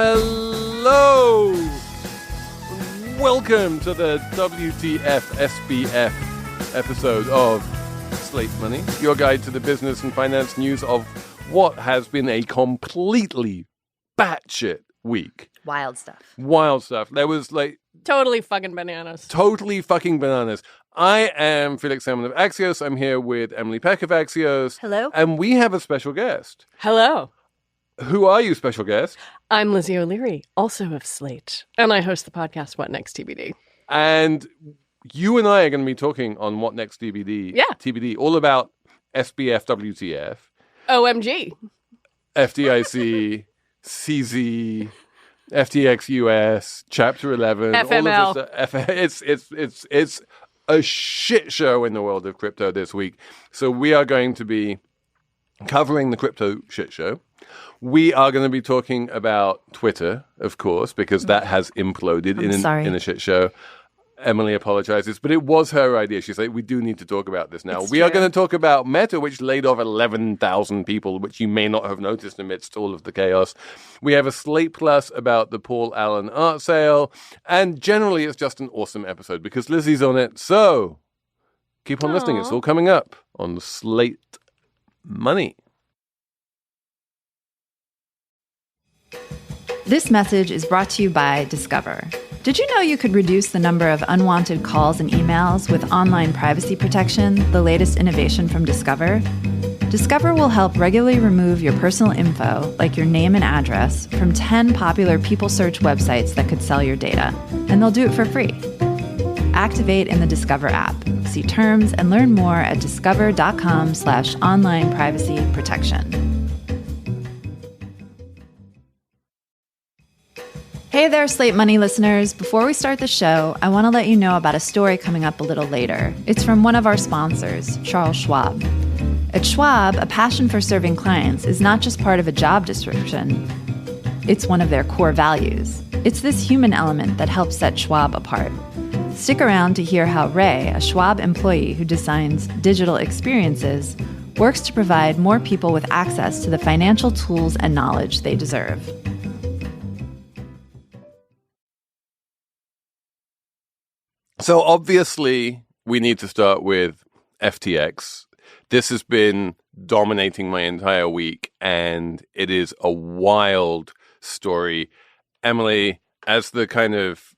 Hello! Welcome to the WTF SBF episode of Slate Money, your guide to the business and finance news of what has been a completely batshit week. Wild stuff. There was Totally fucking bananas. I am Felix Salmon of Axios. I'm here with Emily Peck of Axios. Hello. And we have a special guest. Hello. Who are you, special guest? I'm Lizzie O'Leary, also of Slate, and I host the podcast What Next TBD. And you and I are going to be talking on What Next TBD, all about SBF, WTF, OMG, FDIC, CZ, FTX US, Chapter 11, FML. all of this. It's a shit show in the world of crypto this week. So we are going to be covering the crypto shit show. We are going to be talking about Twitter, of course, because that has imploded in a shit show. Emily apologizes, but it was her idea. She's like, we do need to talk about this now. We are going to talk about Meta, which laid off 11,000 people, which you may not have noticed amidst all of the chaos. We have a Slate Plus about the Paul Allen art sale. And generally, it's just an awesome episode because Lizzie's on it. So keep on listening. It's all coming up on Slate Money. This message is brought to you by Discover. Did you know you could reduce the number of unwanted calls and emails with online privacy protection, the latest innovation from Discover? Discover will help regularly remove your personal info, like your name and address, from 10 popular people search websites that could sell your data. And they'll do it for free. Activate in the Discover app. See terms and learn more at discover.com/online privacy protection. Hey there, Slate Money listeners. Before we start the show, I want to let you know about a story coming up a little later. It's from one of our sponsors, Charles Schwab. At Schwab, a passion for serving clients is not just part of a job description. It's one of their core values. It's this human element that helps set Schwab apart. Stick around to hear how Ray, a Schwab employee who designs digital experiences, works to provide more people with access to the financial tools and knowledge they deserve. So obviously, we need to start with FTX. This has been dominating my entire week, and it is a wild story. Emily, as the kind of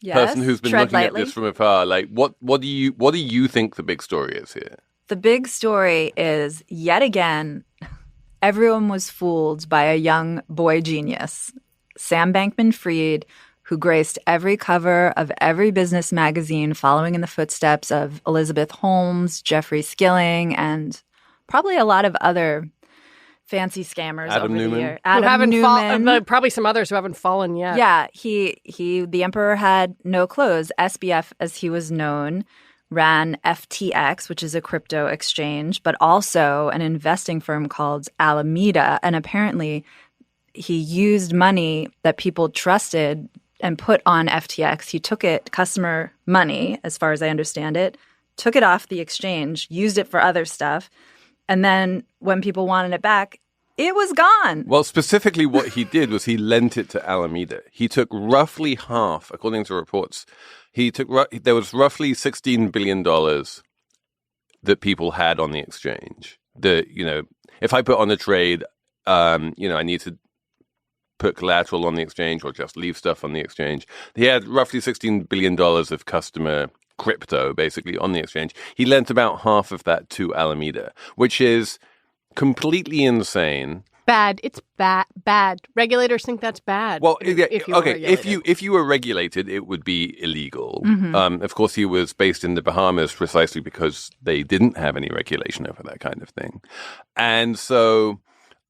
person who's been looking at this from afar, what do you think the big story is here? The big story is, yet again, everyone was fooled by a young boy genius, Sam Bankman-Fried, who graced every cover of every business magazine following in the footsteps of Elizabeth Holmes, Jeffrey Skilling, and probably a lot of other fancy scammers Adam over Newman. the year. Adam Newman. Probably some others who haven't fallen yet. Yeah, the emperor had no clothes. SBF, as he was known, ran FTX, which is a crypto exchange, but also an investing firm called Alameda. And apparently he used money that people trusted and put on FTX. He took it, customer money, as far as I understand it, took it off the exchange, used it for other stuff. And then when people wanted it back, it was gone. Well, specifically what he did was he lent it to Alameda. He took roughly half, according to reports, there was roughly $16 billion that people had on the exchange. If I put on a trade, I need to put collateral on the exchange or just leave stuff on the exchange. He had roughly $16 billion of customer crypto, basically, on the exchange. He lent about half of that to Alameda, which is completely insane. Bad. It's bad. Regulators think that's bad. Well, if you were regulated, it would be illegal. Mm-hmm. Of course, he was based in the Bahamas precisely because they didn't have any regulation over that kind of thing. And so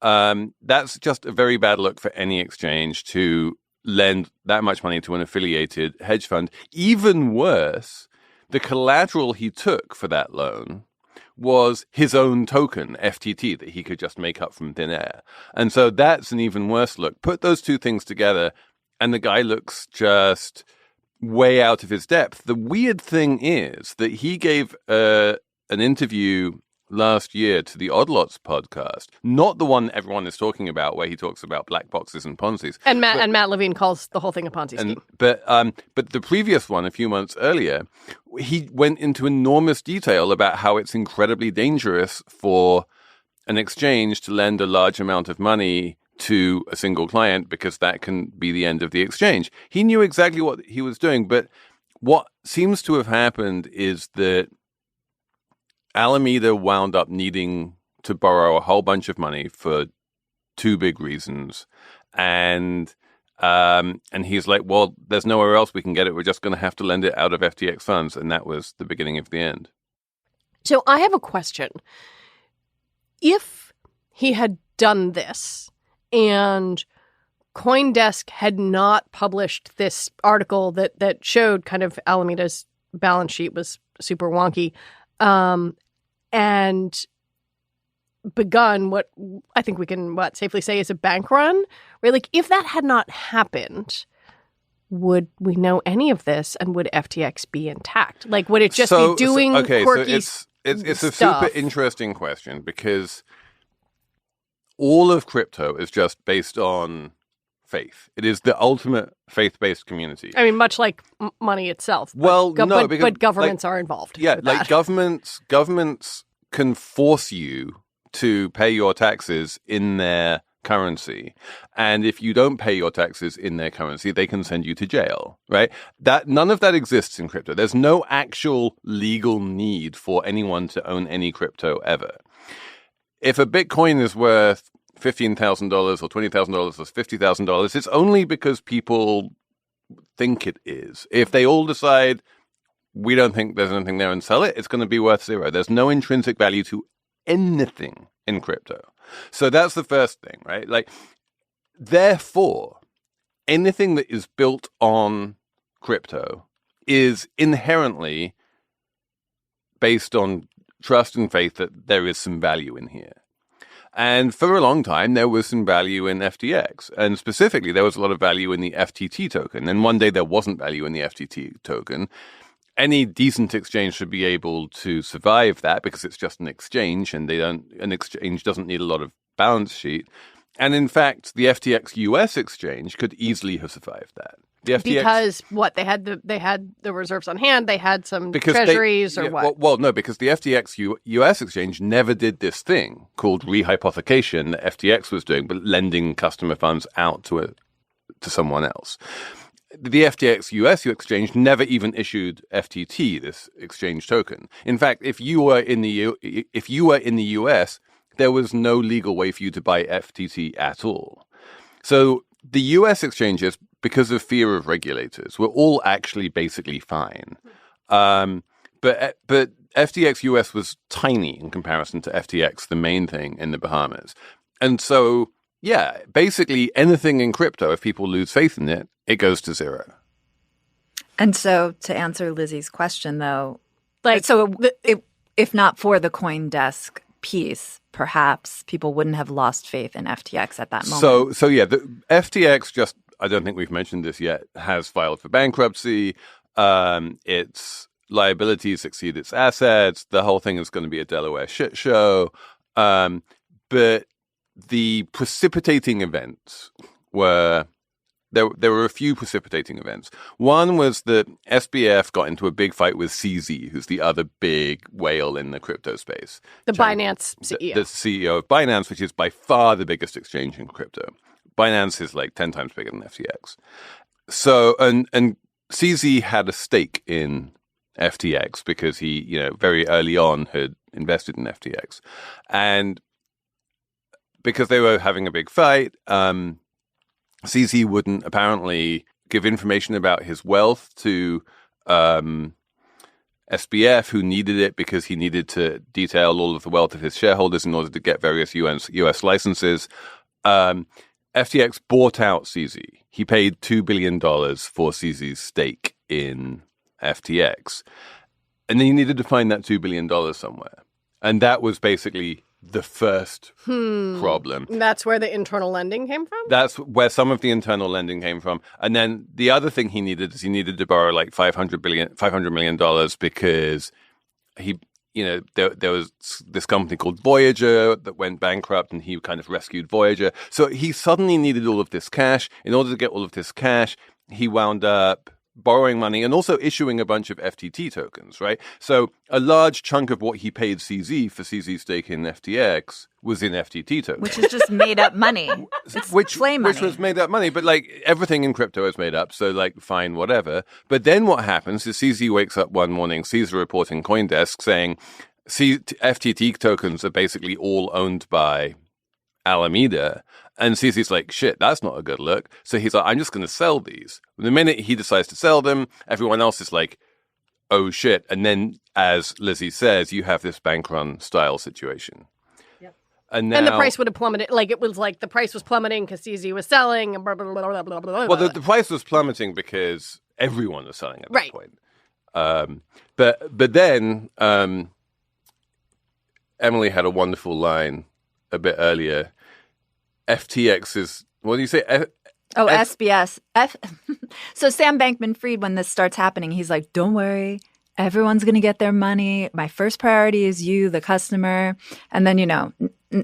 that's just a very bad look for any exchange to lend that much money to an affiliated hedge fund. Even worse, the collateral he took for that loan was his own token, FTT, that he could just make up from thin air. And so that's an even worse look. Put those two things together, and the guy looks just way out of his depth. The weird thing is that he gave an interview last year to the Odd Lots podcast, not the one everyone is talking about where he talks about black boxes and Ponzi's. And Matt Levine calls the whole thing a Ponzi scheme. But the previous one, a few months earlier, he went into enormous detail about how it's incredibly dangerous for an exchange to lend a large amount of money to a single client because that can be the end of the exchange. He knew exactly what he was doing, but what seems to have happened is that Alameda wound up needing to borrow a whole bunch of money for two big reasons. And he's like, well, there's nowhere else we can get it. We're just going to have to lend it out of FTX funds. And that was the beginning of the end. So I have a question. If he had done this and CoinDesk had not published this article that showed kind of Alameda's balance sheet was super wonky, and begun what I think we can safely say is a bank run, right? Like, if that had not happened, would we know any of this, and would FTX be intact? Like, would it just be doing quirky so it's a stuff? super interesting question, because all of crypto is just based on faith. It is the ultimate faith-based community. I mean, much like money itself. Well, but governments are involved. Yeah, with like that. governments can force you to pay your taxes in their currency, and if you don't pay your taxes in their currency, they can send you to jail. Right? That none of that exists in crypto. There's no actual legal need for anyone to own any crypto ever. If a Bitcoin is worth $15,000 or $20,000 or $50,000, it's only because people think it is. If they all decide we don't think there's anything there and sell it, it's going to be worth zero. There's no intrinsic value to anything in crypto. So that's the first thing, right? Like, therefore, anything that is built on crypto is inherently based on trust and faith that there is some value in here. And for a long time, there was some value in FTX. And specifically, there was a lot of value in the FTT token. And one day there wasn't value in the FTT token. Any decent exchange should be able to survive that, because it's just an exchange, and an exchange doesn't need a lot of balance sheet. And in fact, the FTX US exchange could easily have survived that. The FTX, because what they had the reserves on hand, they had some treasuries or what? Well, no, because the FTX US exchange never did this thing called rehypothecation that FTX was doing, but lending customer funds out to someone else. The FTX US exchange never even issued FTT, this exchange token. In fact, if you were in the US, there was no legal way for you to buy FTT at all. So the US exchanges, because of fear of regulators, were all actually basically fine. But FTX US was tiny in comparison to FTX, the main thing in the Bahamas. And so, yeah, basically anything in crypto, if people lose faith in it, it goes to zero. And so, to answer Lizzie's question, though, if not for the CoinDesk piece, perhaps people wouldn't have lost faith in FTX at that moment. So yeah, the FTX, just, I don't think we've mentioned this yet, has filed for bankruptcy. Its liabilities exceed its assets. The whole thing is going to be a Delaware shit show. But the precipitating events were... There were a few precipitating events. One was that SBF got into a big fight with CZ, who's the other big whale in the crypto space. Binance CEO. The CEO of Binance, which is by far the biggest exchange in crypto. Binance is like 10 times bigger than FTX. So, and CZ had a stake in FTX because he, very early on had invested in FTX. And because they were having a big fight, CZ wouldn't apparently give information about his wealth to SBF, who needed it because he needed to detail all of the wealth of his shareholders in order to get various US licenses. FTX bought out CZ. He paid $2 billion for CZ's stake in FTX. And then he needed to find that $2 billion somewhere. And that was basically the first problem. That's where the internal lending came from? That's where some of the internal lending came from. And then the other thing he needed is he needed to borrow like $500 million because he there was this company called Voyager that went bankrupt, and he kind of rescued Voyager. So he suddenly needed all of this cash. In order to get all of this cash, he wound up borrowing money and also issuing a bunch of FTT tokens, right? So a large chunk of what he paid CZ for CZ's stake in FTX was in FTT tokens. Which is just made up money. It's play money. Which was made up money. But like everything in crypto is made up. So like fine, whatever. But then what happens is CZ wakes up one morning, sees a report in CoinDesk saying FTT tokens are basically all owned by Alameda. And CZ's like, shit, that's not a good look. So he's like, I'm just going to sell these. The minute he decides to sell them, everyone else is like, oh shit. And then, as Lizzie says, you have this bank run style situation. Yep. And the price would have plummeted. Like it was like the price was plummeting because CZ was selling and blah, blah, blah, blah, blah, blah. Well, the price was plummeting because everyone was selling at that point. But then Emily had a wonderful line a bit earlier. FTX is, what do you say? SBS. So Sam Bankman-Fried, when this starts happening, he's like, don't worry, everyone's going to get their money. My first priority is you, the customer. And then,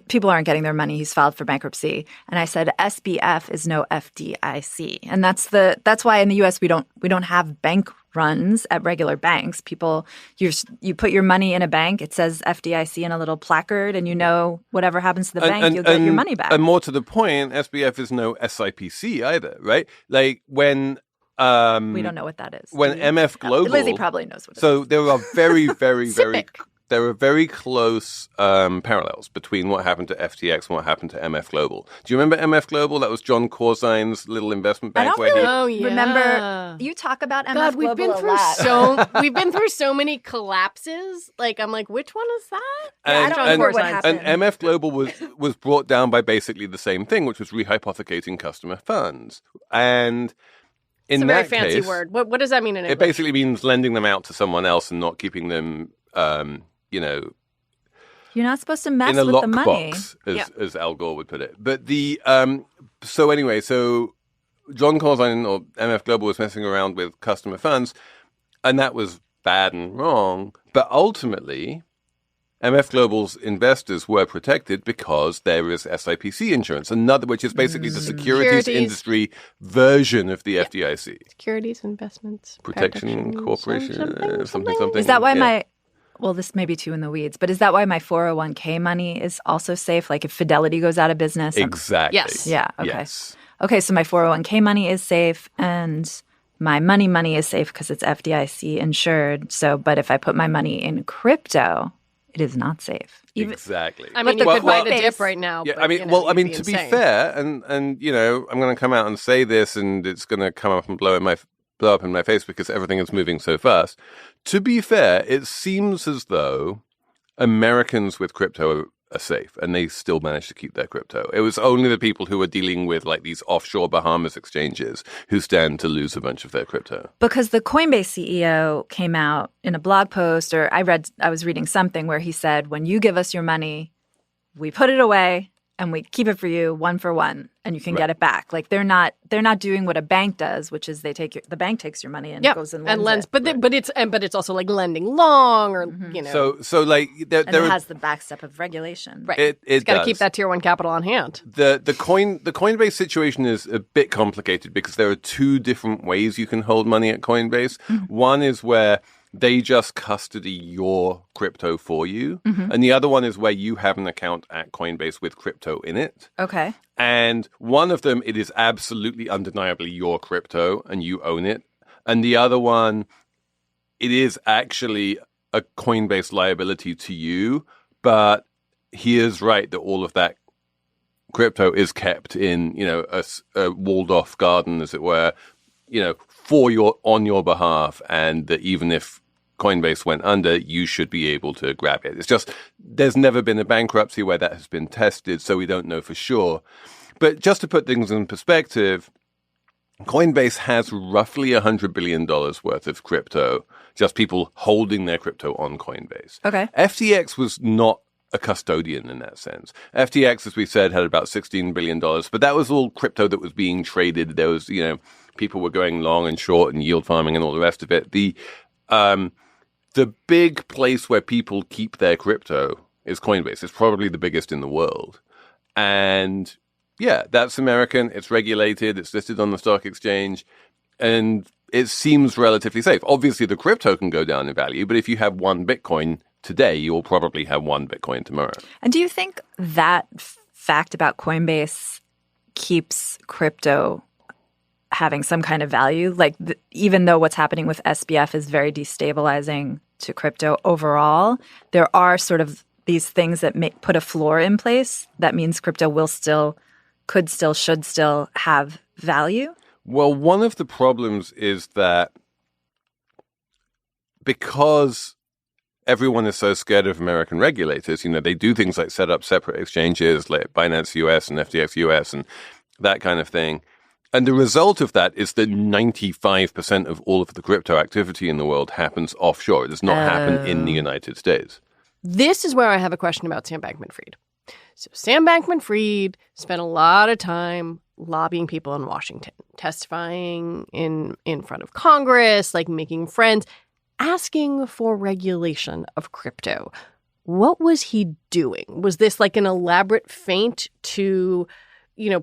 people aren't getting their money. He's filed for bankruptcy. And I said, SBF is no FDIC. And that's why in the US we don't have bank runs at regular banks. People, you put your money in a bank, it says FDIC in a little placard, and whatever happens to the bank, you'll get your money back. And more to the point, SBF is no SIPC either, right? Like when we don't know what that is. When MF Global, Lizzie probably knows what it is. So there are very, very, very there are very close parallels between what happened to FTX and what happened to MF Global. Do you remember MF Global? That was John Corzine's little investment bank. I don't really remember. You talk about MF Global we've been a through lot. We've been through so many collapses. Like I'm like, which one is that? And, I don't remember what happened. And MF Global was brought down by basically the same thing, which was rehypothecating customer funds. And in it's a that very fancy case, word. What does that mean in English? It basically means lending them out to someone else and not keeping them, you're not supposed to mess in a with the money. lockbox, as Al Gore would put it. But so John Corzine or MF Global was messing around with customer funds, and that was bad and wrong. But ultimately, MF Global's investors were protected because there is SIPC insurance, which is basically the securities industry version of the FDIC. Securities Investments Protection Corporation, something. Is that why this may be too in the weeds, but is that why my 401k money is also safe? Like if Fidelity goes out of business? Exactly. Yes. Yeah. Okay. Yes. Okay. So my 401k money is safe and my money is safe because it's FDIC insured. So, but if I put my money in crypto, it is not safe. Exactly. I mean, you could buy the dip right now. Yeah, but, to be fair, and I'm going to come out and say this, and it's going to come up and blow up in my face because everything is moving so fast. To be fair, it seems as though Americans with crypto are safe, and they still manage to keep their crypto. It was only the people who are dealing with like these offshore Bahamas exchanges who stand to lose a bunch of their crypto. Because the Coinbase CEO came out in a blog post, or I was reading something where he said, when you give us your money, we put it away and we keep it for you 1 for 1, and you can get it back. Like they're not doing what a bank does, which is the bank takes your money and goes and lends it. But it's also like lending long, or So like it has the backstep of regulation, right? It's got to keep that tier 1 capital on hand. The Coinbase situation is a bit complicated because there are 2 different ways you can hold money at Coinbase. Mm-hmm. One is where they just custody your crypto for you. Mm-hmm. And the other one is where you have an account at Coinbase with crypto in it. Okay. And one of them, it is absolutely undeniably your crypto and you own it. And the other one, it is actually a Coinbase liability to you. But he is right that all of that crypto is kept in, a walled off garden, as it were, on your behalf. And that even if Coinbase went under, you should be able to grab it. It's just there's never been a bankruptcy where that has been tested, so we don't know for sure. But just to put things in perspective, Coinbase has roughly $100 billion worth of crypto, just people holding their crypto on Coinbase. Okay. FTX was not a custodian in that sense. FTX, as we said, had about $16 billion, but that was all crypto that was being traded. There was, people were going long and short and yield farming and all the rest of it. the big place where people keep their crypto is Coinbase. It's probably the biggest in the world. And yeah, that's American. It's regulated. It's listed on the stock exchange. And it seems relatively safe. Obviously, the crypto can go down in value, but if you have one Bitcoin today, you'll probably have one Bitcoin tomorrow. And do you think that fact about Coinbase keeps crypto having some kind of value? Like, even though what's happening with SBF is very destabilizing to crypto overall, there are sort of these things that put a floor in place. That means crypto will still, could still, should still have value? Well, one of the problems is that because everyone is so scared of American regulators, they do things like set up separate exchanges like Binance US and FTX US and that kind of thing. And the result of that is that 95% of all of the crypto activity in the world happens offshore. It does not happen in the United States. This is where I have a question about Sam Bankman-Fried. So Sam Bankman-Fried spent a lot of time lobbying people in Washington, testifying in front of Congress, like making friends, asking for regulation of crypto. What was he doing? Was this like an elaborate feint to,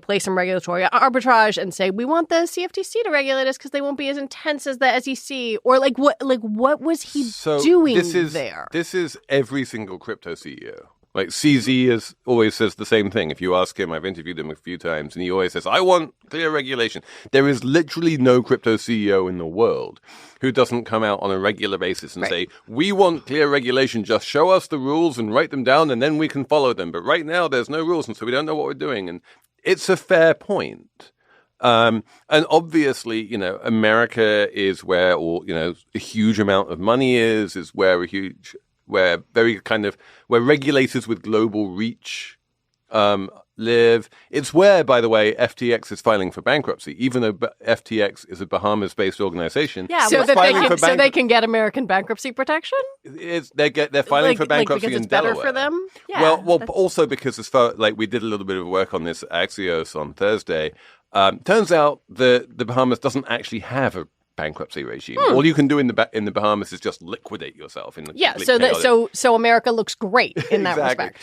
play some regulatory arbitrage and say, we want the CFTC to regulate us because they won't be as intense as the SEC? Or what was he doing there? This is every single crypto CEO. Like CZ always says the same thing. If you ask him, I've interviewed him a few times, and he always says, I want clear regulation. There is literally no crypto CEO in the world who doesn't come out on a regular basis and say, we want clear regulation. Just show us the rules and write them down, and then we can follow them. But right now, there's no rules, and so we don't know what we're doing. And it's a fair point. And obviously, America is where a huge amount of money is where where regulators with global reach live. It's where, by the way, FTX is filing for bankruptcy, even though FTX is a Bahamas-based organization. Yeah, so they can get American bankruptcy protection. They're filing for bankruptcy because it's in Delaware. Better for them. Yeah, well, also because we did a little bit of work on this at Axios on Thursday. Turns out the Bahamas doesn't actually have a bankruptcy regime. All you can do in the Bahamas is just liquidate yourself. So America looks great in that exactly. respect.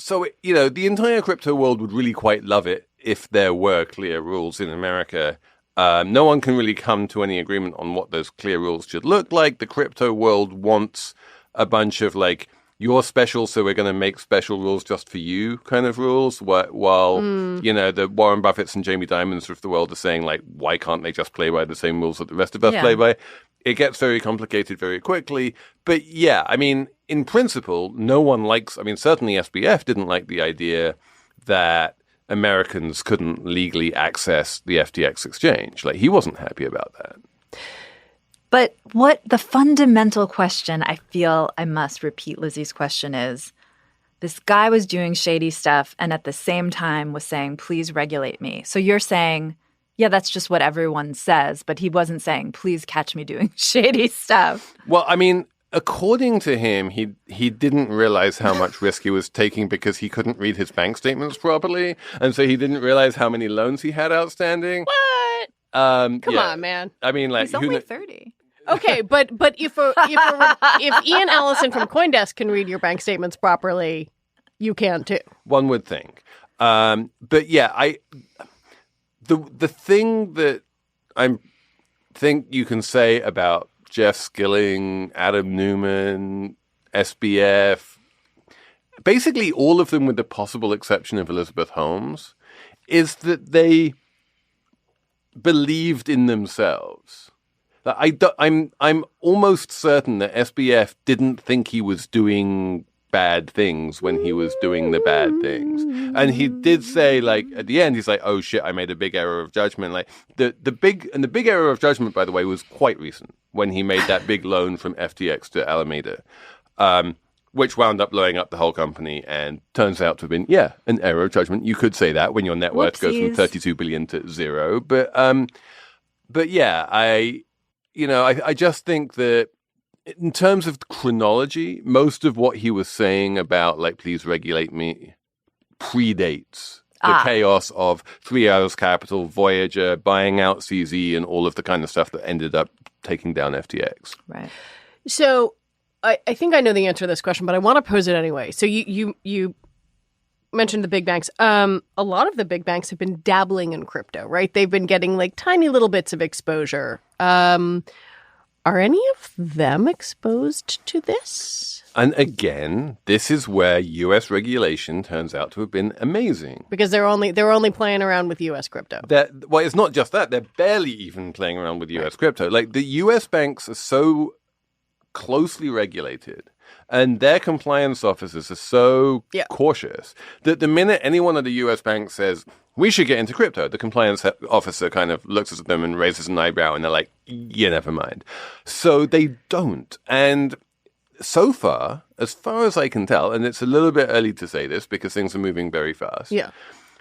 So the entire crypto world would really quite love it if there were clear rules in America. No one can really come to any agreement on what those clear rules should look like. The crypto world wants a bunch of you're special, so we're going to make special rules just for you kind of rules, while, the Warren Buffetts and Jamie Dimons of the world are saying, why can't they just play by the same rules that the rest of us play by? It gets very complicated very quickly. But yeah, in principle, no one certainly SBF didn't like the idea that Americans couldn't legally access the FTX exchange. He wasn't happy about that. But what the fundamental question, I feel I must repeat Lizzie's question, is this guy was doing shady stuff and at the same time was saying, please regulate me. So you're saying, yeah, that's just what everyone says, but he wasn't saying, please catch me doing shady stuff. Well, according to him, he didn't realize how much risk he was taking because he couldn't read his bank statements properly. And so he didn't realize how many loans he had outstanding. What? Come on, man. He's only 30. Okay, but if Ian Allison from CoinDesk can read your bank statements properly, you can too. One would think. But yeah, the thing that I think you can say about Jeff Skilling, Adam Newman, SBF, basically all of them with the possible exception of Elizabeth Holmes, is that they believed in themselves. I'm almost certain that SBF didn't think he was doing bad things when he was doing the bad things. And he did say, at the end, he's like, oh shit, I made a big error of judgment. The big error of judgment, by the way, was quite recent when he made that big loan from FTX to Alameda, which wound up blowing up the whole company and turns out to have been, an error of judgment. You could say that when your net worth goes from 32 billion to zero. But yeah, I just think that in terms of chronology, most of what he was saying about, please regulate me, predates the chaos of 3 Arrows Capital, Voyager, buying out CZ, and all of the kind of stuff that ended up taking down FTX. Right. So I think I know the answer to this question, but I want to pose it anyway. So you mentioned the big banks. A lot of the big banks have been dabbling in crypto, right? They've been getting like tiny little bits of exposure. Are any of them exposed to this? And again, this is where U.S. regulation turns out to have been amazing. Because they're only playing around with U.S. crypto. Well, it's not just that. They're barely even playing around with U.S. crypto. Like, the U.S. banks are so closely regulated and their compliance officers are so cautious that the minute any one of the U.S. banks says, we should get into crypto, the compliance officer kind of looks at them and raises an eyebrow and they're like, yeah, never mind. So they don't. And so far as I can tell, and it's a little bit early to say this because things are moving very fast. Yeah.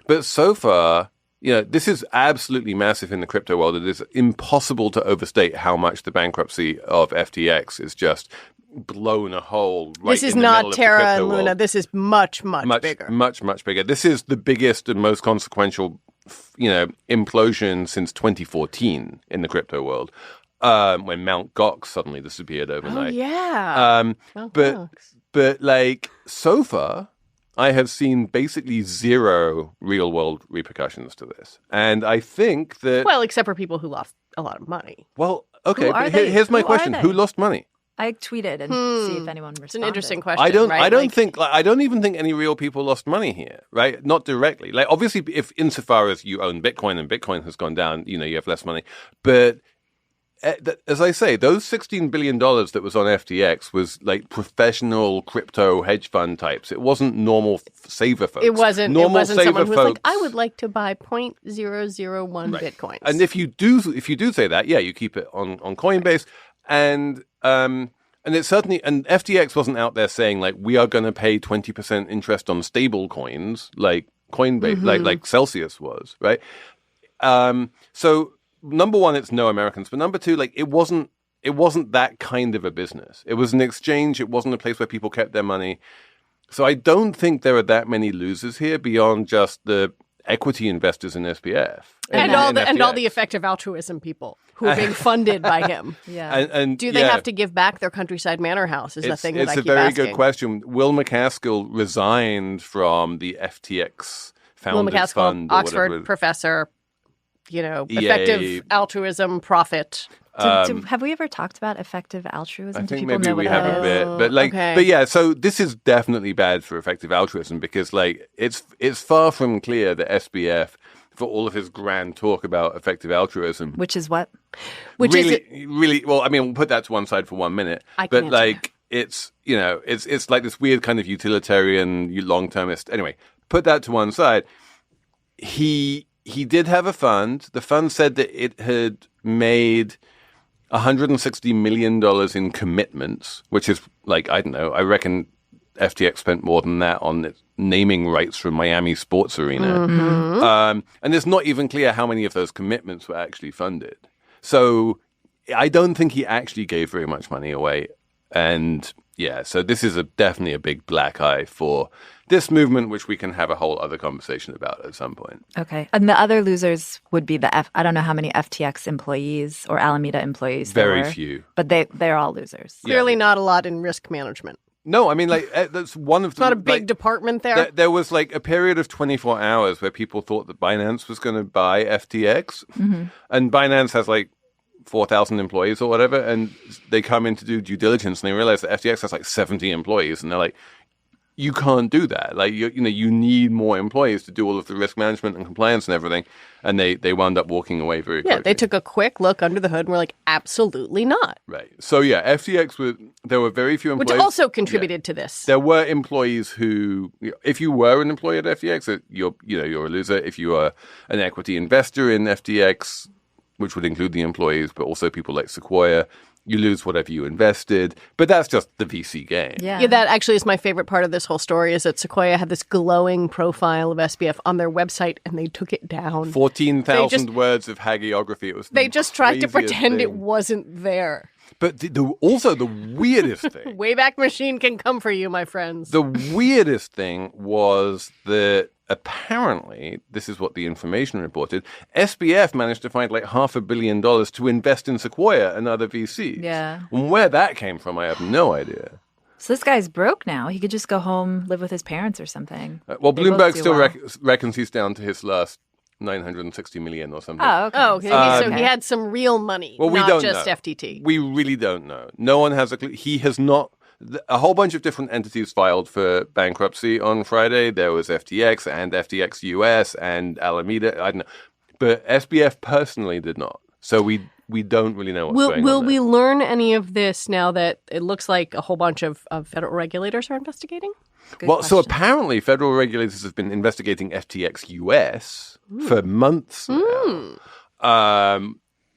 But so far, this is absolutely massive in the crypto world. It is impossible to overstate how much the bankruptcy of FTX is just blown a hole right This is in the not middle of Terra the crypto and Luna. world. This is much bigger. Much bigger. This is the biggest and most consequential, implosion since 2014 in the crypto world. When Mt. Gox suddenly disappeared overnight. Oh, yeah. But like, so far, I have seen basically zero real world repercussions to this. And I think that... Well, except for people who lost a lot of money. Well, okay, Who are but they? here's my Who are question. they? Who lost money? I tweeted and see if anyone responded. It's an interesting question. I don't right? I don't even think any real people lost money here, right? Not directly. Like, obviously, if insofar as you own Bitcoin and Bitcoin has gone down, you have less money. But as I say, those $16 billion that was on FTX was like professional crypto hedge fund types. It wasn't normal saver folks. It wasn't normal someone who was like, I folks. would like to buy 0.001 Bitcoins. And if you do say that, you keep it on Coinbase. And it's certainly, and FTX wasn't out there saying like, we are going to pay 20% interest on stable coins like Coinbase, like Celsius was, right? So number one, it's no Americans, but number two, like, it wasn't that kind of a business. It was an exchange. It wasn't a place where people kept their money. So I don't think there are that many losers here beyond just the equity investors in SBF. And all the effective altruism people who are being funded by him. Yeah. And do they have to give back their countryside manor house is the thing that I keep asking. It's a very good question. Will McCaskill resigned from the FTX Founders Fund. Oxford professor, effective altruism, profit. Have we ever talked about effective altruism? I think maybe we have a bit, but so this is definitely bad for effective altruism because like it's far from clear that SBF, for all of his grand talk about effective altruism, which is what, really well. I mean, we'll put that to one side for 1 minute, but like it's it's like this weird kind of utilitarian, long-termist. Anyway, put that to one side. He did have a fund. The fund said that it had made $160 million in commitments, which is like, I don't know, I reckon FTX spent more than that on its naming rights from Miami Sports Arena. And it's not even clear how many of those commitments were actually funded. So I don't think he actually gave very much money away. And so this is definitely a big black eye for this movement, which we can have a whole other conversation about at some point. Okay. And the other losers would be I don't know how many FTX employees or Alameda employees there were. Very few. But they're all losers. Clearly not a lot in risk management. No, I mean, like, that's one of the... It's not a big department there. There was, like, a period of 24 hours where people thought that Binance was going to buy FTX. Mm-hmm. And Binance has, like, 4,000 employees or whatever, and they come in to do due diligence, and they realize that FTX has, like, 70 employees, and they're like, you can't do that. Like, you need more employees to do all of the risk management and compliance and everything. And they wound up walking away very quickly. Yeah, they took a quick look under the hood and were like, absolutely not. Right. So, FTX there were very few employees. Which also contributed to this. There were employees who, if you were an employee at FTX, you're a loser. If you are an equity investor in FTX, which would include the employees, but also people like Sequoia, you lose whatever you invested. But that's just the VC game. Yeah, that actually is my favorite part of this whole story is that Sequoia had this glowing profile of SBF on their website and they took it down. 14,000 words of hagiography. It was they just tried to pretend thing. It wasn't there. But also the weirdest thing. Wayback Machine can come for you, my friends. The weirdest thing was that apparently, this is what the information reported, SBF managed to find like $500 million to invest in Sequoia and other VCs. Yeah. And where that came from, I have no idea. So this guy's broke now. He could just go home, live with his parents or something. Well, They Bloomberg both do still well. reckons he's down to his last 960 million or something. Oh, okay. Oh, okay. So Okay. he had some real money, Well, we not don't just know. FTT. We really don't know. No one has a clue. He has not. A whole bunch of different entities filed for bankruptcy on Friday. There was FTX and FTX US and Alameda. I don't know. But SBF personally did not. So we don't really know what's going on. Will there. we learn any of this now that it looks like a whole bunch of federal regulators are investigating? Good Well, so question. apparently federal regulators have been investigating FTX US for months now.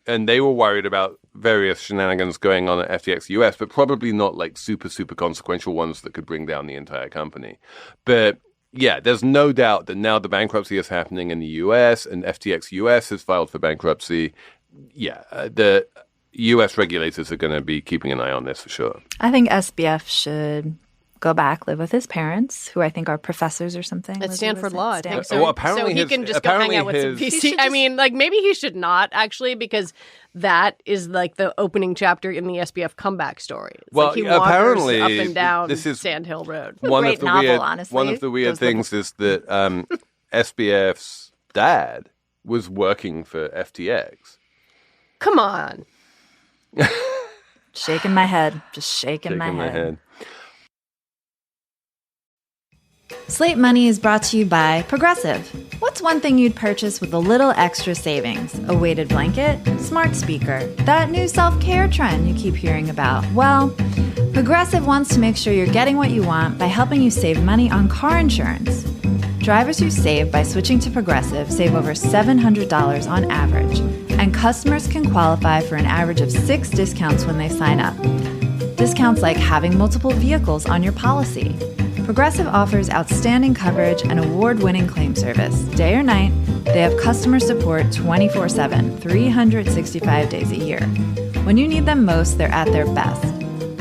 And they were worried about various shenanigans going on at FTX US, but probably not like super, super consequential ones that could bring down the entire company. But yeah, there's no doubt that now the bankruptcy is happening in the US and FTX US has filed for bankruptcy. Yeah, the US regulators are going to be keeping an eye on this for sure. I think SBF should go back, live with his parents, who I think are professors or something. At Lizzie Stanford was Law, I at think. Stanford. So, Well, apparently so he his- can just go hang apparently out with some his- VC. I mean, like, maybe he should not, actually, because that is like the opening chapter in the SBF comeback story. It's Well, like he wanders apparently, up and down this is- Sand Hill Road. One great of the novel, weird, honestly. one of the weird Those things is that SBF's dad was working for FTX. Come on. Shaking my head. Just shaking my head. Slate Money is brought to you by Progressive. What's one thing you'd purchase with a little extra savings? A weighted blanket? Smart speaker? That new self-care trend you keep hearing about? Well, Progressive wants to make sure you're getting what you want by helping you save money on car insurance. Drivers who save by switching to Progressive save over $700 on average, and customers can qualify for an average of 6 discounts when they sign up. Discounts like having multiple vehicles on your policy. Progressive offers outstanding coverage and award-winning claim service. Day or night, they have customer support 24/7, 365 days a year. When you need them most, they're at their best.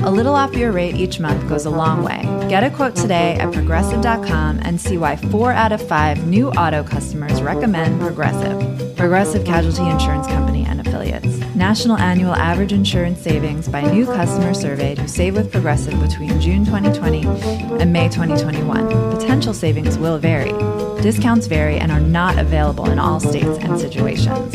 A little off your rate each month goes a long way. Get a quote today at Progressive.com and see why 4 out of 5 new auto customers recommend Progressive. Progressive Casualty Insurance Company and Affiliates. National annual average insurance savings by new customer surveyed who save with Progressive between June 2020 and May 2021. Potential savings will vary. Discounts vary and are not available in all states and situations.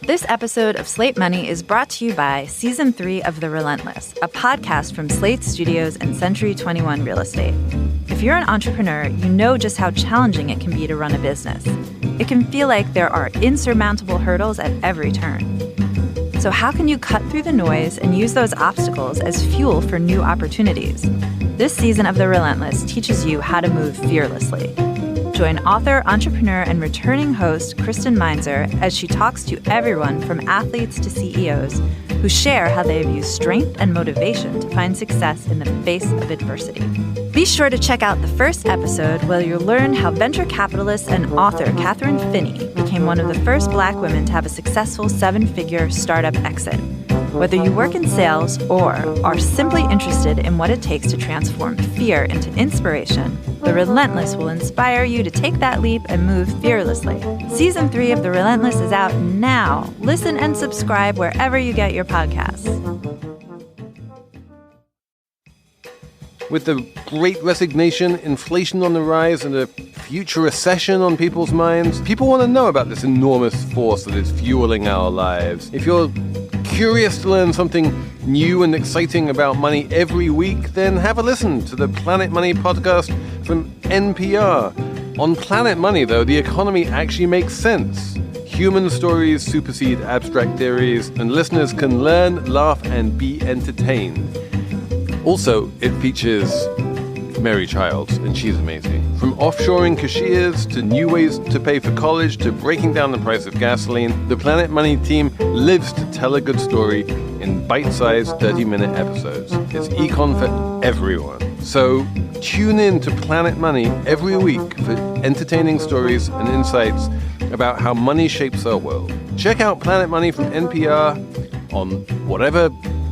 This episode of Slate Money is brought to you by Season 3 of The Relentless, a podcast from Slate Studios and Century 21 Real Estate. If you're an entrepreneur, you know just how challenging it can be to run a business. It can feel like there are insurmountable hurdles at every turn. So how can you cut through the noise and use those obstacles as fuel for new opportunities? This season of The Relentless teaches you how to move fearlessly. Join author, entrepreneur, and returning host Kristen Meinzer as she talks to everyone from athletes to CEOs who share how they have used strength and motivation to find success in the face of adversity. Be sure to check out the first episode where you'll learn how venture capitalist and author Catherine Finney became one of the first Black women to have a successful 7-figure startup exit. Whether you work in sales or are simply interested in what it takes to transform fear into inspiration, The Relentless will inspire you to take that leap and move fearlessly. Season 3 of The Relentless is out now. Listen and subscribe wherever you get your podcasts. With the Great Resignation, inflation on the rise, and a future recession on people's minds, people want to know about this enormous force that is fueling our lives. If you're curious to learn something new and exciting about money every week, then have a listen to the Planet Money podcast from NPR. On Planet Money, though, the economy actually makes sense. Human stories supersede abstract theories, and listeners can learn, laugh, and be entertained. Also, it features Mary Childs, and she's amazing. From offshoring cashiers to new ways to pay for college to breaking down the price of gasoline, the Planet Money team lives to tell a good story in bite-sized 30-minute episodes. It's econ for everyone. So tune in to Planet Money every week for entertaining stories and insights about how money shapes our world. Check out Planet Money from NPR on whatever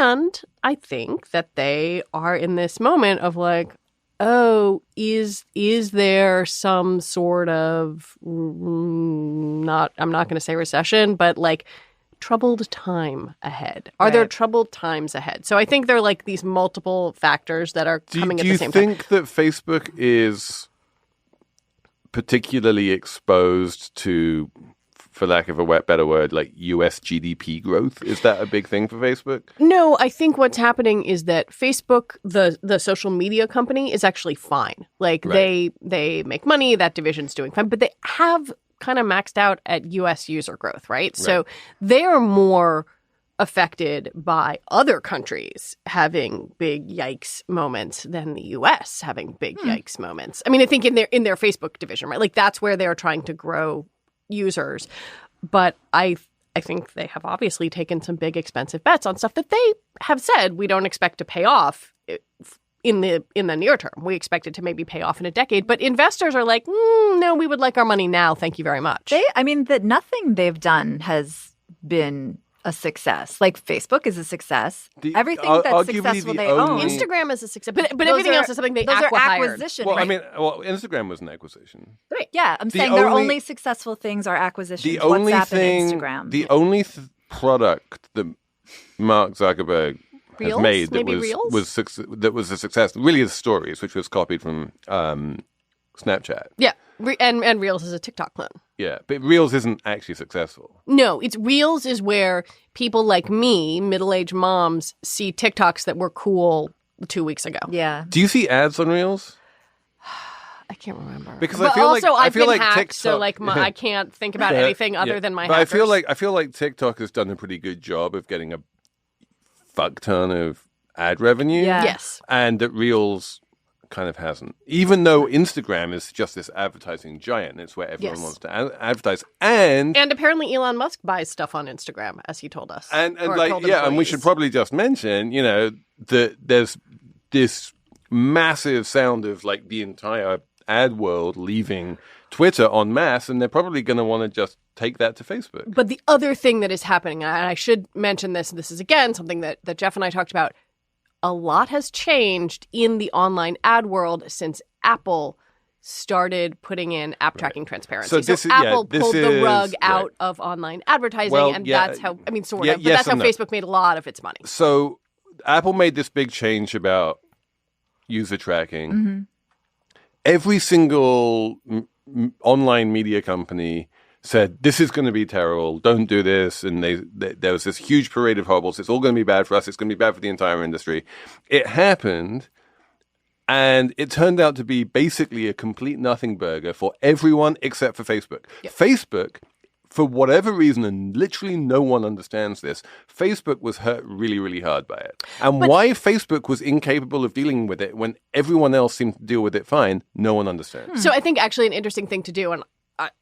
And I think that they are in this moment of like, oh, is there some sort of I'm not going to say recession, but like troubled time ahead? Are there troubled times ahead? So I think there are like these multiple factors that are coming at the same time. Do you think that Facebook is particularly exposed to, for lack of a better word, like US GDP growth? Is that a big thing for Facebook? No, I think what's happening is that Facebook, the social media company, is actually fine. Like they make money, that division's doing fine, but they have kind of maxed out at US user growth, right? So they are more affected by other countries having big yikes moments than the US having big yikes moments. I mean, I think in their Facebook division, right? Like that's where they're trying to grow users. But I think they have obviously taken some big expensive bets on stuff that they have said we don't expect to pay off in the near term. We expect it to maybe pay off in a decade. But investors are like, no, we would like our money now. Thank you very much. Nothing they've done has been a success. Like Facebook is a success. Everything that's successful they own. Instagram is a success, but everything else is something they acquired. Well, Instagram was an acquisition. Right. Yeah, I'm saying their only successful things are acquisitions. WhatsApp and Instagram. The only product that Mark Zuckerberg has made that was a success really is Stories, which was copied from Snapchat. Yeah, and Reels is a TikTok clone. Yeah, but Reels isn't actually successful. No, Reels is where people like me, middle-aged moms, see TikToks that were cool 2 weeks ago. Yeah. Do you see ads on Reels? I can't remember. Because but I feel like hacked, TikTok, so like I can't think about anything other than my. But hackers. I feel like TikTok has done a pretty good job of getting a fuck ton of ad revenue. Yeah. Yes, and that Reels kind of hasn't. Even though Instagram is just this advertising giant, it's where everyone wants to advertise, and apparently Elon Musk buys stuff on Instagram, as he told us. And we should probably just mention, that there's this massive sound of like the entire ad world leaving Twitter en masse, and they're probably going to want to just take that to Facebook. But the other thing that is happening, and I should mention this is again something that Jeff and I talked about, a lot has changed in the online ad world since Apple started putting in app tracking transparency. So Apple pulled the rug out of online advertising, that's how, that's how Facebook made a lot of its money. So Apple made this big change about user tracking. Mm-hmm. Every single online media company said, this is going to be terrible, don't do this. And there was this huge parade of horribles. It's all going to be bad for us. It's going to be bad for the entire industry. It happened, and it turned out to be basically a complete nothing burger for everyone except for Facebook. Yep. Facebook, for whatever reason, and literally no one understands this, Facebook was hurt really, really hard by it. And why Facebook was incapable of dealing with it when everyone else seemed to deal with it fine, no one understands. So I think actually an interesting thing to do, and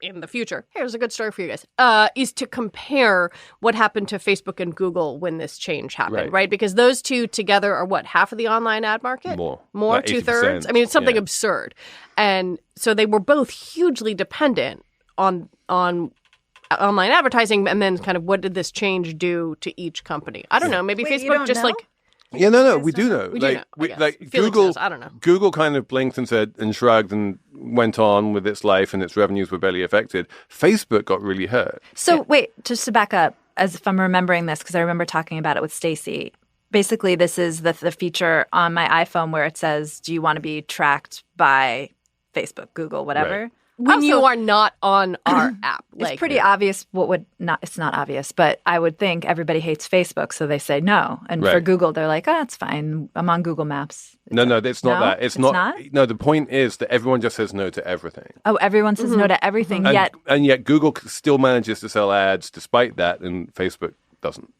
in the future, here's a good story for you guys, is to compare what happened to Facebook and Google when this change happened, right? Because those two together are what, half of the online ad market? More, like 2/3? I mean, it's something absurd. And so they were both hugely dependent on online advertising, and then kind of what did this change do to each company? I don't know. Maybe Facebook just like... Yeah, no, we do know. We do know. Google, knows. I don't know. Google kind of blinked and said and shrugged and went on with its life, and its revenues were barely affected. Facebook got really hurt. So wait, just to back up, as if I'm remembering this, because I remember talking about it with Stacey. Basically, this is the feature on my iPhone where it says, "Do you want to be tracked by Facebook, Google, whatever?" Right. When you are not on our app. It's pretty obvious it's not obvious, but I would think everybody hates Facebook, so they say no. And for Google, they're like, it's fine. I'm on Google Maps. No, it's not that. It's not. No, the point is that everyone just says no to everything. Oh, everyone says no to everything, and yet Google still manages to sell ads despite that, and Facebook doesn't.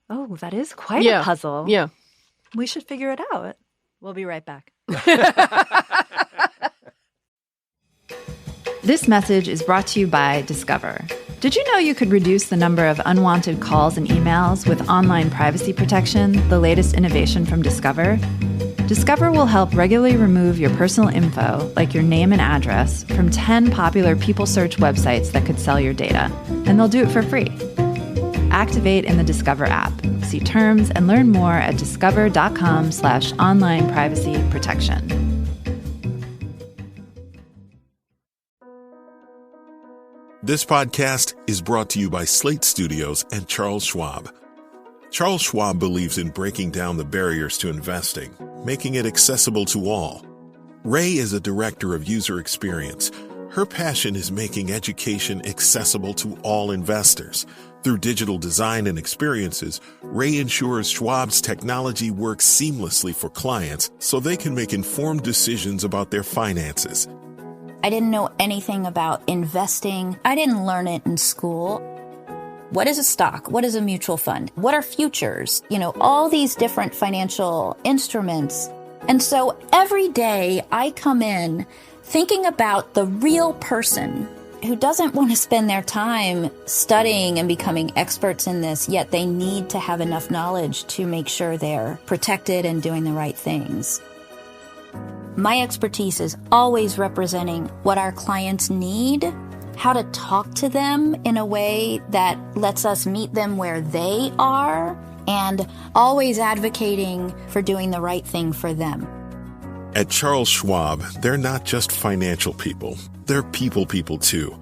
Oh, that is quite a puzzle. Yeah. We should figure it out. We'll be right back. This message is brought to you by Discover. Did you know you could reduce the number of unwanted calls and emails with online privacy protection, the latest innovation from Discover? Discover will help regularly remove your personal info, like your name and address, from 10 popular people search websites that could sell your data. And they'll do it for free. Activate in the Discover app. See terms and learn more at discover.com/online privacy protection. This podcast is brought to you by Slate Studios and Charles Schwab. Charles Schwab believes in breaking down the barriers to investing, making it accessible to all. Ray is a director of user experience. Her passion is making education accessible to all investors. Through digital design and experiences, Ray ensures Schwab's technology works seamlessly for clients so they can make informed decisions about their finances. I didn't know anything about investing. I didn't learn it in school. What is a stock? What is a mutual fund? What are futures? All these different financial instruments. And so every day I come in thinking about the real person who doesn't want to spend their time studying and becoming experts in this, yet they need to have enough knowledge to make sure they're protected and doing the right things. My expertise is always representing what our clients need, how to talk to them in a way that lets us meet them where they are, and always advocating for doing the right thing for them. At Charles Schwab, they're not just financial people, they're people too.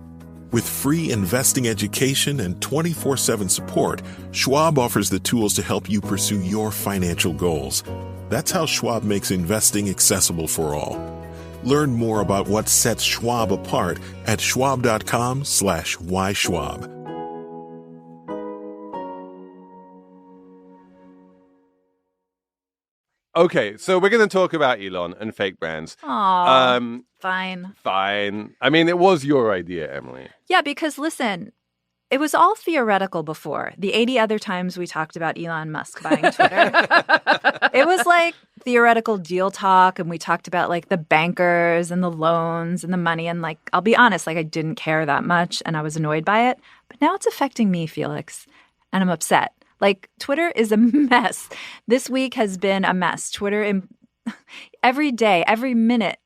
With free investing education and 24/7 support, Schwab offers the tools to help you pursue your financial goals. That's how Schwab makes investing accessible for all. Learn more about what sets Schwab apart at schwab.com/whyschwab. Okay, so we're going to talk about Elon and fake brands. Aw, fine. Fine. I mean, it was your idea, Emily. Yeah, because listen, it was all theoretical before. The 80 other times we talked about Elon Musk buying Twitter. It was like theoretical deal talk, and we talked about like the bankers and the loans and the money. And like, I'll be honest, like I didn't care that much and I was annoyed by it. But now it's affecting me, Felix, and I'm upset. Like, Twitter is a mess. This week has been a mess. Twitter, every day, every minute,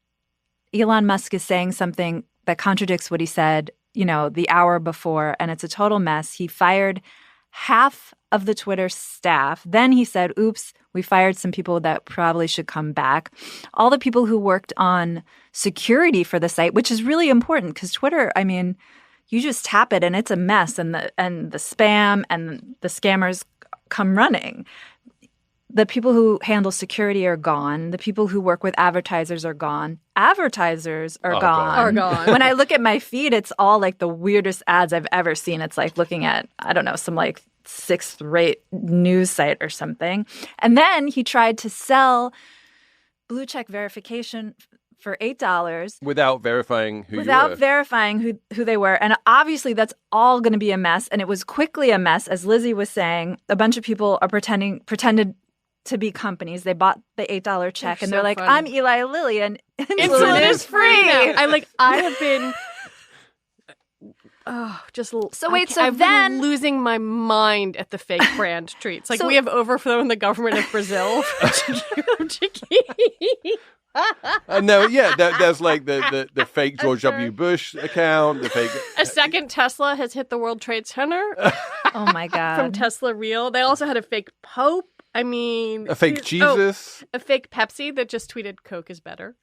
Elon Musk is saying something that contradicts what he said, the hour before, and it's a total mess. He fired half of the Twitter staff. Then he said, oops, we fired some people that probably should come back. All the people who worked on security for the site, which is really important because Twitter, I mean, you just tap it and it's a mess, and the spam and the scammers come running. The people who handle security are gone. The people who work with advertisers are gone. Advertisers are gone. When I look at my feed, it's all like the weirdest ads I've ever seen. It's like looking at, I don't know, some like sixth-rate news site or something. And then he tried to sell blue check verification for $8 without verifying who who they were. And obviously that's all going to be a mess. And it was quickly a mess. As Lizzie was saying, a bunch of people are pretended to be companies. They bought the $8 check and they're like, funny. I'm Eli Lilly and insulin is free. I have been I've been losing my mind at the fake brand treats. Like, we have overthrown the government of Brazil. No, yeah, there's like the fake George W. Bush account, the fake. A second Tesla has hit the World Trade Center. Oh my God! From Tesla Real, they also had a fake Pope. I mean, a fake Jesus, a fake Pepsi that just tweeted Coke is better.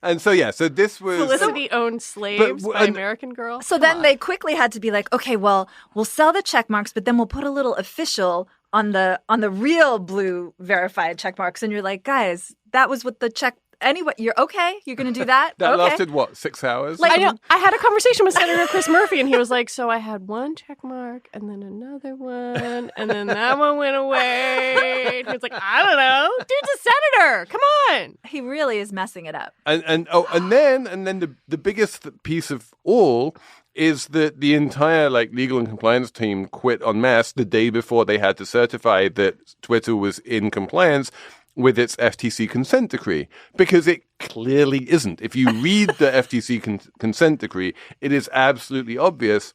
And so this was Felicity owned slaves by American Girl. So then they quickly had to be like, okay, well, we'll sell the check marks, but then we'll put a little official on the real blue verified check marks. And you're like, guys, that was what the check. Anyway, you're okay. You're going to do that. That okay. lasted what, 6 hours? Like, I know. I had a conversation with Senator Chris Murphy, and he was like, "So I had one check mark, and then another one, and then that one went away." And he was like, "I don't know, dude's a senator. Come on." He really is messing it up. And then the biggest piece of all is that the entire legal and compliance team quit en masse the day before they had to certify that Twitter was in compliance with its FTC consent decree, because it clearly isn't. If you read the FTC consent decree, it is absolutely obvious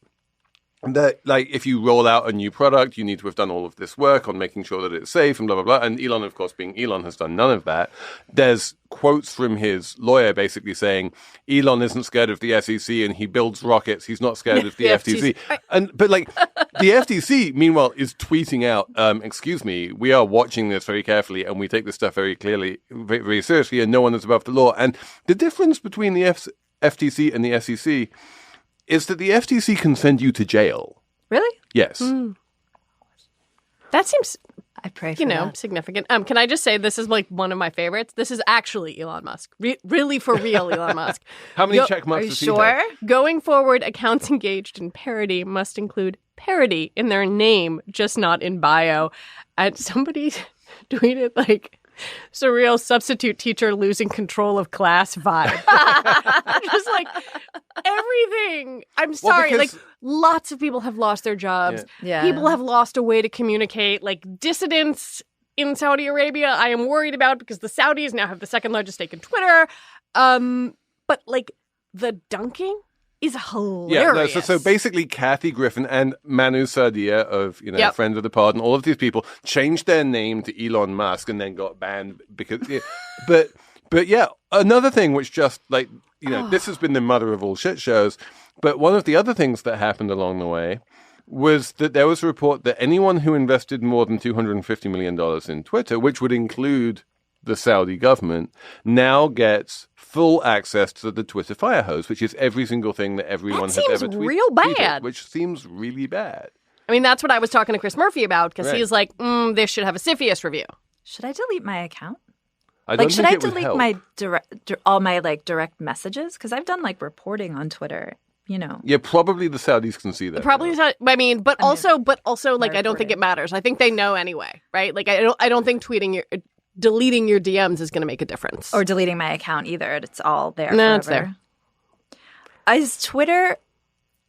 that, like, if you roll out a new product, you need to have done all of this work on making sure that it's safe and blah, blah, blah. And Elon, of course, being Elon, has done none of that. There's quotes from his lawyer basically saying Elon isn't scared of the SEC and he builds rockets. He's not scared of the FTC. But like the FTC, meanwhile, is tweeting out, excuse me, we are watching this very carefully and we take this stuff very clearly, very, very seriously, and no one is above the law. And the difference between the FTC and the SEC is that the FTC can send you to jail. Really? Yes. That seems, I pray for that. significant. Can I just say this is like one of my favorites? This is actually Elon Musk. Really for real, Elon Musk. How many check marks does he have? Going forward, accounts engaged in parody must include parody in their name, just not in bio. And somebody tweeted like, surreal substitute teacher losing control of class vibe. Just like everything. I'm sorry. because- like lots of people have lost their jobs. Yeah. People have lost a way to communicate. Like dissidents in Saudi Arabia, I am worried about because the Saudis now have the second largest stake in Twitter. But like the dunking is hilarious. Yeah, so basically Kathy Griffin and Manu Saadia of, Friends of the Pod and all of these people changed their name to Elon Musk and then got banned because but yeah, another thing which just like, this has been the mother of all shit shows, but one of the other things that happened along the way was that there was a report that anyone who invested more than $250 million in Twitter, which would include the Saudi government, now gets full access to the Twitter fire hose, which is every single thing that everyone has ever tweeted. Real bad. Which seems really bad. I mean, that's what I was talking to Chris Murphy about because he's like, this should have a CFIUS review. Should I delete my account? I don't should think I it would delete help. my all my direct messages? Because I've done reporting on Twitter. Yeah, probably the Saudis can see that. Probably not. I mean, but also, like, I don't think it matters. I think they know anyway, right? Like, I don't think deleting your DMs is going to make a difference. Or deleting my account either. It's all there No, forever. it's there. Is Twitter...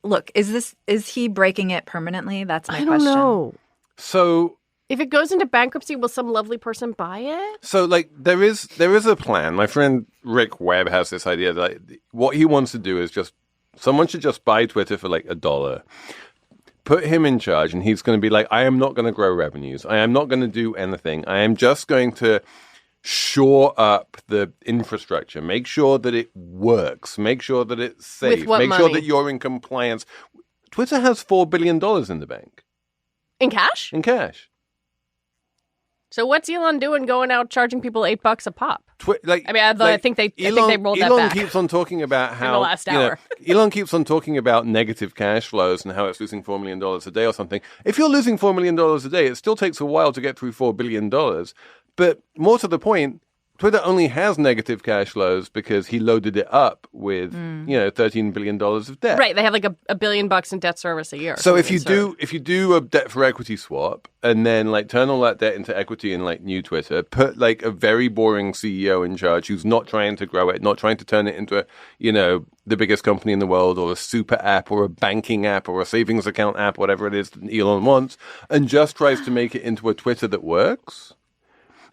Look, is he breaking it permanently? That's my question. I don't know. So... If it goes into bankruptcy, will some lovely person buy it? So, like, there is a plan. My friend Rick Webb has this idea that what he wants to do is someone should just buy Twitter for like $1. Put him in charge, and he's going to be like, I am not going to grow revenues. I am not going to do anything. I am just going to shore up the infrastructure, make sure that it works, make sure that it's safe, With what make money? sure that you're in compliance. Twitter has $4 billion in the bank. In cash? In cash. So what's Elon doing going out charging people $8 a pop? I think they rolled that Elon back. keeps on talking about how the last hour. Elon keeps on talking about negative cash flows and how it's losing $4 million a day or something. If you're losing $4 million a day, it still takes a while to get through $4 billion. But more to the point, Twitter only has negative cash flows because he loaded it up with $13 billion of debt. Right, they have like $1 billion in debt service a year. So if you do a debt for equity swap and then like turn all that debt into equity in like new Twitter, put like a very boring CEO in charge who's not trying to grow it, not trying to turn it into the biggest company in the world or a super app or a banking app or a savings account app, whatever it is that Elon wants, and just tries to make it into a Twitter that works,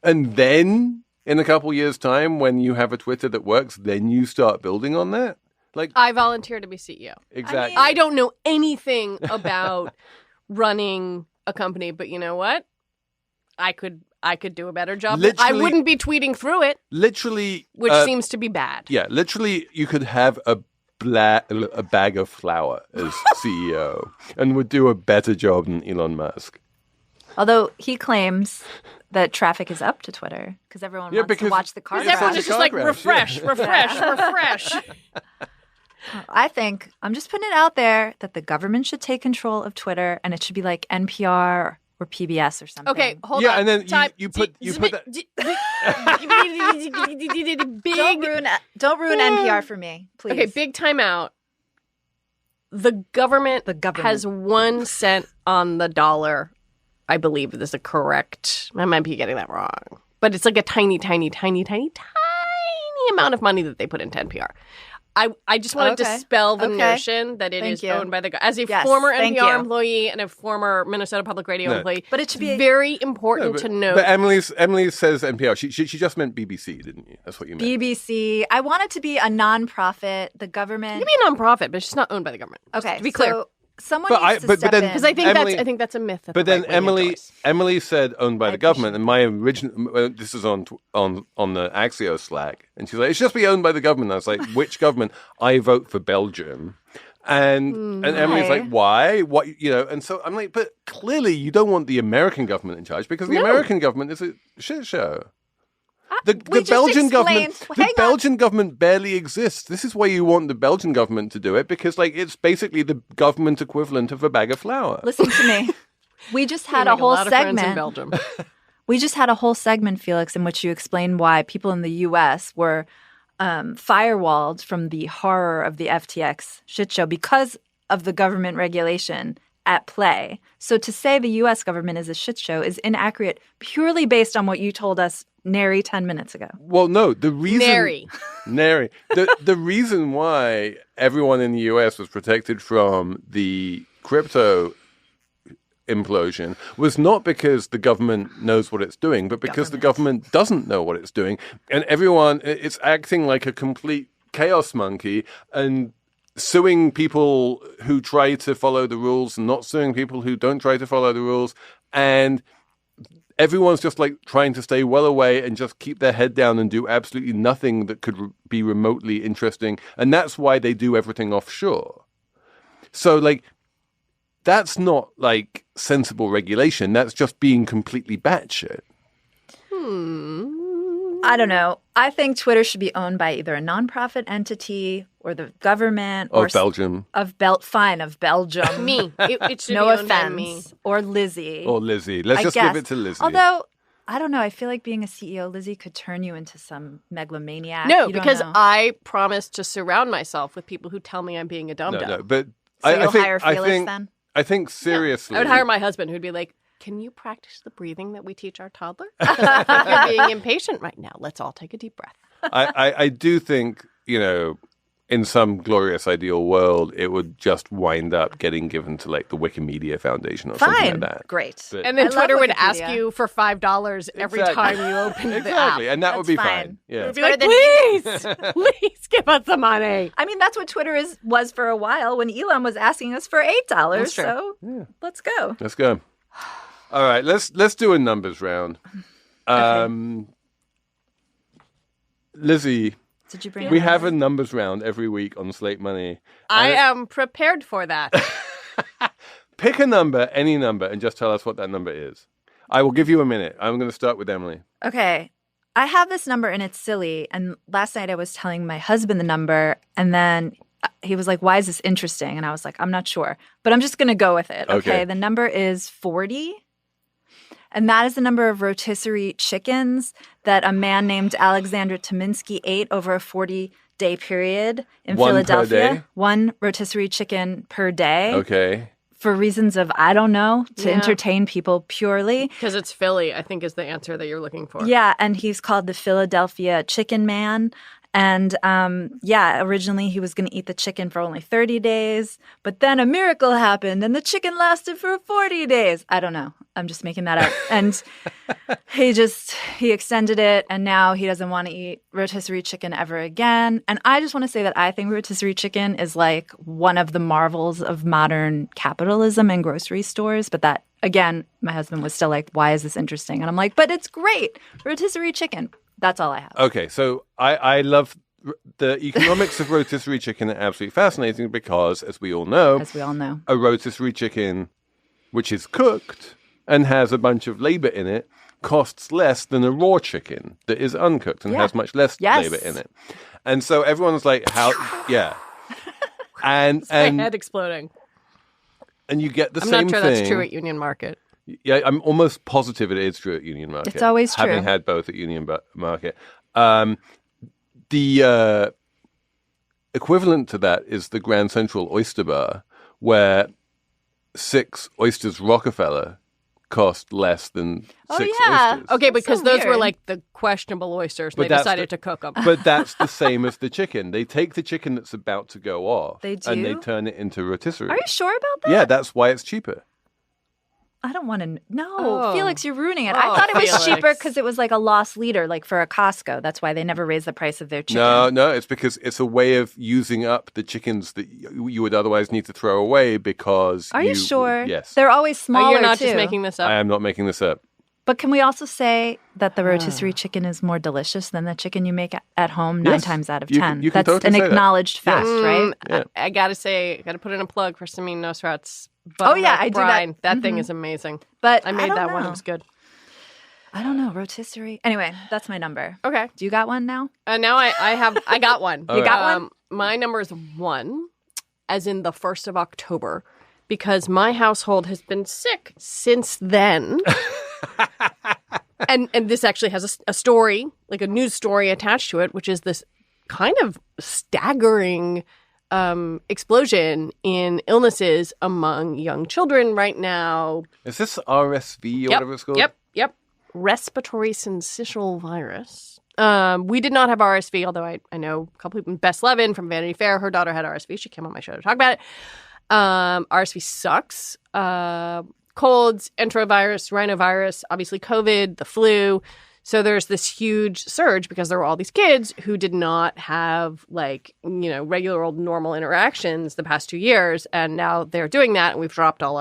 and then in a couple years' time, when you have a Twitter that works, then you start building on that. Like I volunteer to be CEO. Exactly. I don't know anything about running a company, but you know what? I could do a better job. I wouldn't be tweeting through it. Literally, which seems to be bad. Yeah, literally, you could have a bag of flour as CEO and would do a better job than Elon Musk. Although he claims that traffic is up to Twitter because everyone wants to watch the car crash. Everyone is just like, refresh. I think, I'm just putting it out there, that the government should take control of Twitter and it should be like NPR or PBS or something. Okay, hold on. Yeah, and then you put that... Don't ruin NPR for me, please. Okay, big time out. The government has 1 cent on the dollar. I believe this is correct. I might be getting that wrong. But it's like a tiny, tiny, tiny, tiny, tiny amount of money that they put into NPR. I just want to dispel the notion that it is owned by the government. As a former NPR employee and a former Minnesota Public Radio employee, but it should be very important to know. But Emily says NPR. She just meant BBC, didn't you? That's what you meant. BBC. I want it to be a nonprofit. The government. It can be a nonprofit, but it's just not owned by the government. Okay, to be clear. Someone But needs to but step then- in. Because I Emily- think that's a myth. That But the then right wing endorse. Emily said owned by I the government, and my original this is on the Axios Slack, and she's like, it should just be owned by the government. I was like, which government? I vote for Belgium, and Emily's Why? like, why? What And so I'm like, but clearly you don't want the American government in charge because the American government is a shit show. The just Belgian explained- government, hang the on. Belgian government barely exists. This is why you want the Belgian government to do it because, it's basically the government equivalent of a bag of flour. Listen to me. We just had You a make whole lot of friends in segment. Belgium. We just had a whole segment, Felix, in which you explained why people in the U.S. were firewalled from the horror of the FTX shit show because of the government regulation at play. So to say the U.S. government is a shit show is inaccurate purely based on what you told us nary 10 minutes ago. Well, no, the reason Nary. the reason why everyone in the US was protected from the crypto implosion was not because the government knows what it's doing, but because the government doesn't know what it's doing, and it's acting like a complete chaos monkey and suing people who try to follow the rules and not suing people who don't try to follow the rules, and everyone's just trying to stay well away and just keep their head down and do absolutely nothing that could be remotely interesting. And that's why they do everything offshore. So that's not sensible regulation. That's just being completely batshit. I don't know. I think Twitter should be owned by either a nonprofit entity or the government or Belgium. Of Belgium. Me. It should No be owned by me. offense. Or Lizzie. Or Lizzie. Let's I just guess. give it to Lizzie. Although, I don't know. I feel like being a CEO, Lizzie, could turn you into some megalomaniac. No, You don't because know. I promised to surround myself with people who tell me I'm being a dum-dum. No, but So I you'll think, hire I Felix think, then? I think seriously. I would hire my husband who'd be like, can you practice the breathing that we teach our toddler? Because I think you're being impatient right now. Let's all take a deep breath. I do think, in some glorious ideal world, it would just wind up getting given to the Wikimedia Foundation or something Fine. like that. Great. But- And then I love Twitter would ask Wikipedia. you for $5 every Exactly. time you opened the app. Exactly, and that would be That's fine. fine. Yeah. It'd be Better like, please give us the money. I mean, that's what Twitter was for a while when Elon was asking us for $8. That's true. So let's go. Let's go. All right, let's do a numbers round. Lizzie, Did you bring we it have up? a numbers round every week on Slate Money. I am prepared for that. Pick a number, any number, and just tell us what that number is. I will give you a minute. I'm going to start with Emily. Okay. I have this number and it's silly. And last night I was telling my husband the number and then he was like, why is this interesting? And I was like, I'm not sure, but I'm just going to go with it. Okay. The number is 40. And that is the number of rotisserie chickens that a man named Alexander Tominsky ate over a 40-day period in One per Philadelphia. day? One rotisserie chicken per day. Okay. For reasons of, I don't know, to Yeah. entertain people purely. Because it's Philly, I think, is the answer that you're looking for. Yeah, and he's called the Philadelphia Chicken Man. And originally he was going to eat the chicken for only 30 days, but then a miracle happened and the chicken lasted for 40 days. I don't know. I'm just making that up. And he extended it and now he doesn't want to eat rotisserie chicken ever again. And I just want to say that I think rotisserie chicken is one of the marvels of modern capitalism in grocery stores, but that again, my husband was still like, why is this interesting? And I'm like, but it's great. Rotisserie chicken. That's all I have. Okay, so I love the economics of rotisserie chicken are absolutely fascinating because, as we all know, a rotisserie chicken, which is cooked and has a bunch of labor in it, costs less than a raw chicken that is uncooked and has much less labor in it. And so everyone's like, how? Yeah. And My head exploding. And you get the I'm same not sure thing. that's true at Union Market. Yeah, I'm almost positive it is true at Union Market. It's always true. Having had both at Union Market. The equivalent to that is the Grand Central Oyster Bar, where 6 oysters Rockefeller cost less than 6 oysters. Okay, because So those were weird. like the questionable oysters. But They that's decided the- to cook them. But that's the same as the chicken. They take the chicken that's about to go off They and they do? turn it into rotisserie. Are you sure about that? Yeah, that's why it's cheaper. I don't want to. No, Oh. Felix, you're ruining it. Oh, I thought it was Felix. cheaper because it was like a loss leader, like for a Costco. That's why they never raise the price of their chicken. No, it's because it's a way of using up the chickens that you would otherwise need to throw away because Are you sure? Yes. They're always smaller, You're not too. just making this up. I am not making this up. But can we also say that the rotisserie chicken is more delicious than the chicken you make at home 9 Yes. times out of You 10? can That's totally an say that. acknowledged fact, right? Yeah. I gotta say, gotta put in a plug for Samin Nosrat's Oh, yeah, buttermilk I do that. brine. That thing is amazing. But I made don't that one. know. It was good. I don't know. Rotisserie. Anyway, that's my number. Okay. Do you got one now? Now I got one. You got one? My number is 1, as in the 1st of October, because my household has been sick since then. And this actually has a story, like a news story attached to it, which is this kind of staggering explosion in illnesses among young children right now. Is this RSV or whatever it's called? Yep. Respiratory syncytial virus. We did not have RSV, although I know a couple people. Bess Levin from Vanity Fair, her daughter had RSV. She came on my show to talk about it. RSV sucks. Colds, enterovirus, rhinovirus, obviously COVID, the flu. So there's this huge surge because there were all these kids who did not have regular old normal interactions the past 2 years. And now they're doing that. And we've dropped all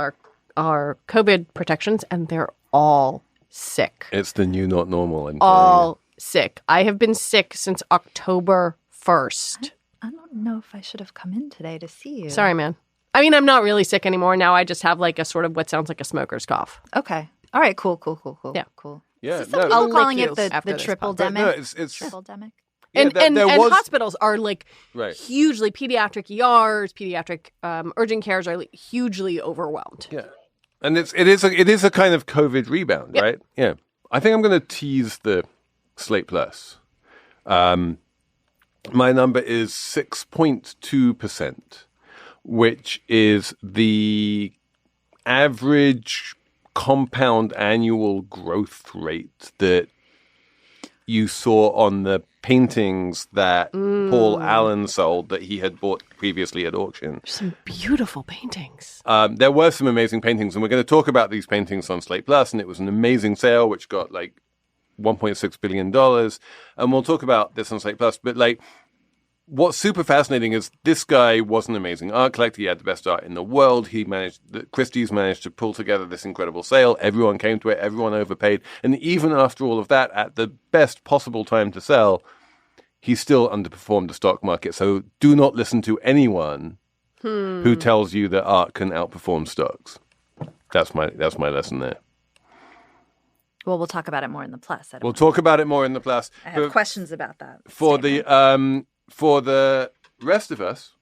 our COVID protections and they're all sick. It's the new not normal. And All sick. I have been sick since October 1st. I don't know if I should have come in today to see you. Sorry, man. I mean, I'm not really sick anymore. Now I just have like a sort of what sounds like a smoker's cough. Okay. All right. Cool. Yeah. Cool. Yeah, Some people I'll calling lick it you after the this triple podcast. demic. no, it's Triple demic. yeah, And there was hospitals are like right. hugely pediatric ERs, pediatric urgent cares are like hugely overwhelmed. Yeah, and it is a kind of COVID rebound, right? Yeah, I think I'm going to tease the Slate Plus. My number is 6.2%, which is the average compound annual growth rate that you saw on the paintings that Paul Allen sold that he had bought previously at auction. Some beautiful paintings. There were some amazing paintings, and we're going to talk about these paintings on Slate Plus, and it was an amazing sale, which got like $1.6 billion. And we'll talk about this on Slate Plus, but like, what's super fascinating is this guy was an amazing art collector. He had the best art in the world. Christie's managed to pull together this incredible sale. Everyone came to it. Everyone overpaid. And even after all of that, at the best possible time to sell, he still underperformed the stock market. So do not listen to anyone who tells you that art can outperform stocks. That's my lesson there. Well, we'll talk about it more in the Plus. We'll talk about it more in the Plus. I have questions about that. For the rest of us,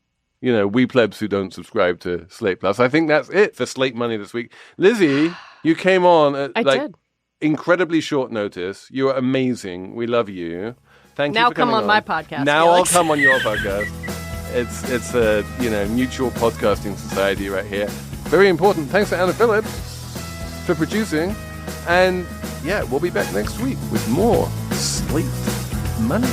we plebs who don't subscribe to Slate Plus, I think that's it for Slate Money this week. Lizzie, you came on at did. incredibly short notice. You are amazing. We love you. Thank you Now for come coming on my podcast, Now Felix. I'll come on your podcast. It's a mutual podcasting society right here. Very important. Thanks to Anna Phillips for producing. And yeah, we'll be back next week with more Slate Money.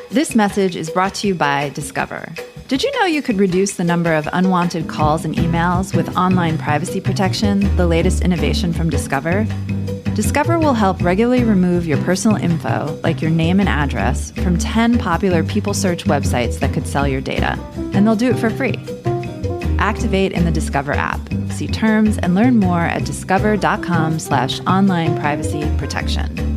This message is brought to you by Discover. Did you know you could reduce the number of unwanted calls and emails with online privacy protection, the latest innovation from Discover? Discover will help regularly remove your personal info, like your name and address, from 10 popular people search websites that could sell your data, and they'll do it for free. Activate in the Discover app. See terms and learn more at discover.com/online privacy protection.